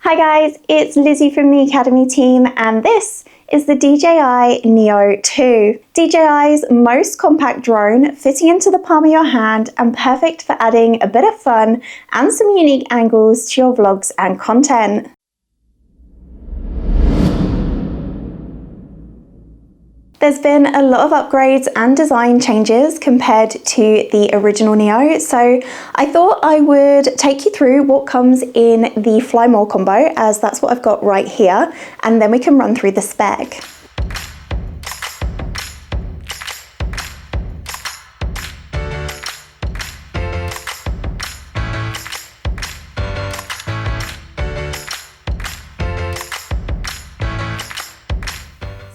Hi guys, it's Lizzie from the Academy team and this is the DJI Neo 2. DJI's most compact drone, fitting into the palm of your hand and perfect for adding a bit of fun and some unique angles to your vlogs and content. There's been a lot of upgrades and design changes compared to the original Neo, so I thought I would take you through what comes in the Fly More combo, as that's what I've got right here, and then we can run through the spec.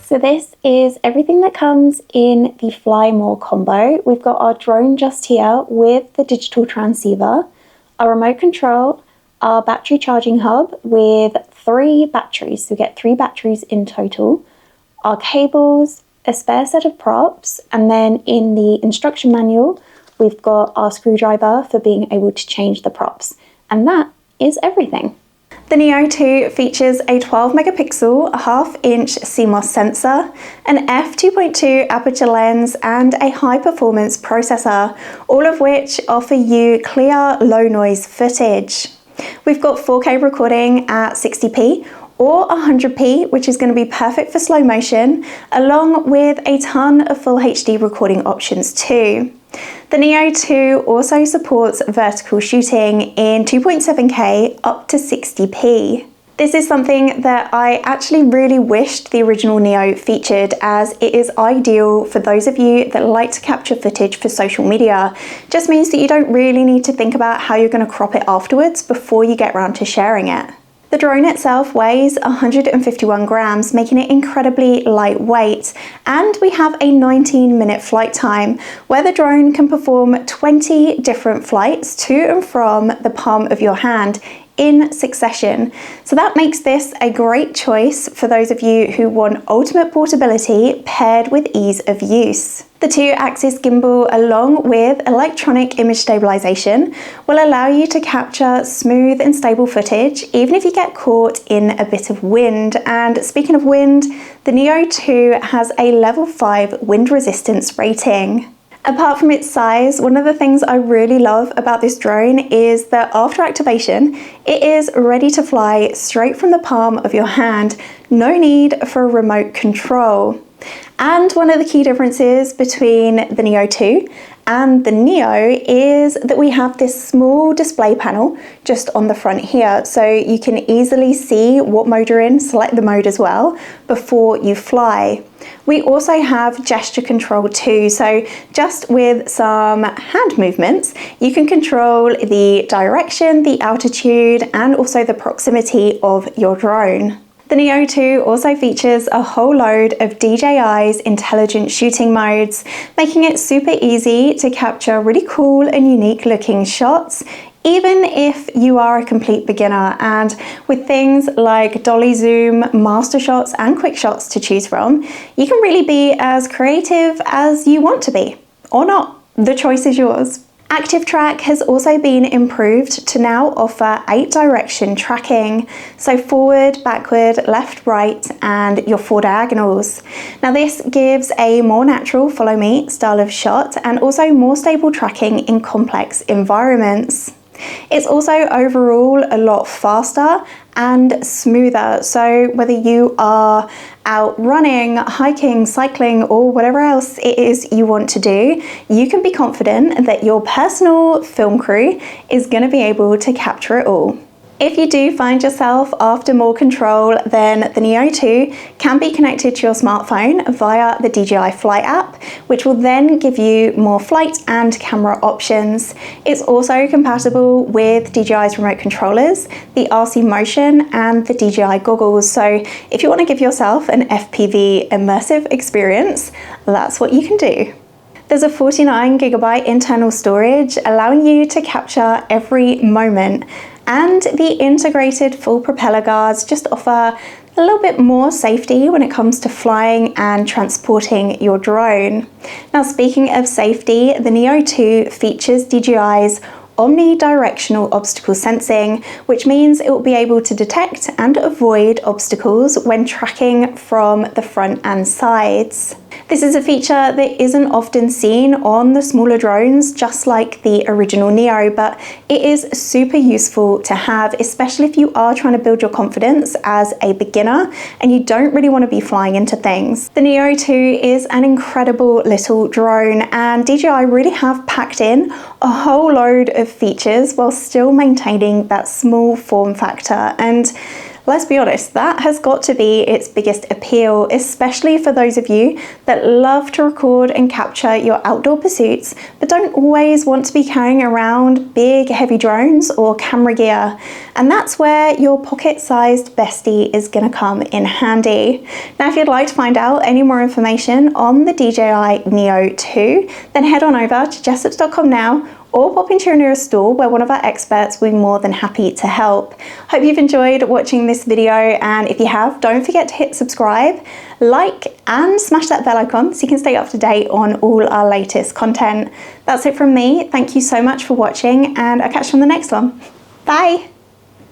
So this is everything that comes in the Fly More combo. We've got our drone just here with the digital transceiver, our remote control, our battery charging hub with 3 batteries, so we get 3 batteries in total, our cables, a spare set of props, and then in the instruction manual, we've got our screwdriver for being able to change the props. And that is everything. The Neo 2 features a 12 megapixel, 1/2-inch CMOS sensor, an f2.2 aperture lens, and a high-performance processor, all of which offer you clear, low-noise footage. We've got 4K recording at 60p or 100p, which is going to be perfect for slow motion, along with a ton of full HD recording options too. The Neo 2 also supports vertical shooting in 2.7K up to 60p. This is something that I actually really wished the original Neo featured, as it is ideal for those of you that like to capture footage for social media. Just means that you don't really need to think about how you're going to crop it afterwards before you get around to sharing it. The drone itself weighs 151 grams, making it incredibly lightweight, and we have a 19-minute flight time where the drone can perform 20 different flights to and from the palm of your hand in succession. So that makes this a great choice for those of you who want ultimate portability paired with ease of use. The 2-axis gimbal, along with electronic image stabilization, will allow you to capture smooth and stable footage even if you get caught in a bit of wind. And speaking of wind, the Neo 2 has a level 5 wind resistance rating. Apart from its size, one of the things I really love about this drone is that after activation, it is ready to fly straight from the palm of your hand. No need for a remote control. And one of the key differences between the Neo 2 and the Neo is that we have this small display panel just on the front here, so you can easily see what mode you're in, select the mode as well before you fly. We also have gesture control too, so just with some hand movements, you can control the direction, the altitude, and also the proximity of your drone. The Neo 2 also features a whole load of DJI's intelligent shooting modes, making it super easy to capture really cool and unique looking shots, even if you are a complete beginner. And with things like dolly zoom, master shots, and quick shots to choose from, you can really be as creative as you want to be, or not. The choice is yours. ActiveTrack has also been improved to now offer 8-direction tracking, so forward, backward, left, right, and your 4 diagonals. Now this gives a more natural follow me style of shot and also more stable tracking in complex environments. It's also overall a lot faster and smoother, so whether you are out running, hiking, cycling, or whatever else it is you want to do, you can be confident that your personal film crew is going to be able to capture it all. If you do find yourself after more control, then the Neo 2 can be connected to your smartphone via the DJI Flight app, which will then give you more flight and camera options. It's also compatible with DJI's remote controllers, the RC Motion, and the DJI goggles. So if you want to give yourself an FPV immersive experience, that's what you can do. There's a 49GB internal storage, allowing you to capture every moment. And the integrated full propeller guards just offer a little bit more safety when it comes to flying and transporting your drone. Now, speaking of safety, the Neo 2 features DJI's omnidirectional obstacle sensing, which means it will be able to detect and avoid obstacles when tracking from the front and sides. This is a feature that isn't often seen on the smaller drones, just like the original Neo, but it is super useful to have, especially if you are trying to build your confidence as a beginner and you don't really want to be flying into things. The Neo 2 is an incredible little drone, and DJI really have packed in a whole load of features while still maintaining that small form factor. And let's be honest, that has got to be its biggest appeal, especially for those of you that love to record and capture your outdoor pursuits, but don't always want to be carrying around big, heavy drones or camera gear. And that's where your pocket-sized bestie is going to come in handy. Now, if you'd like to find out any more information on the DJI Neo 2, then head on over to jessops.com now, or pop into your nearest store where one of our experts will be more than happy to help. Hope you've enjoyed watching this video, and if you have, don't forget to hit subscribe, like, and smash that bell icon so you can stay up to date on all our latest content. That's it from me. Thank you so much for watching, and I'll catch you on the next one. Bye!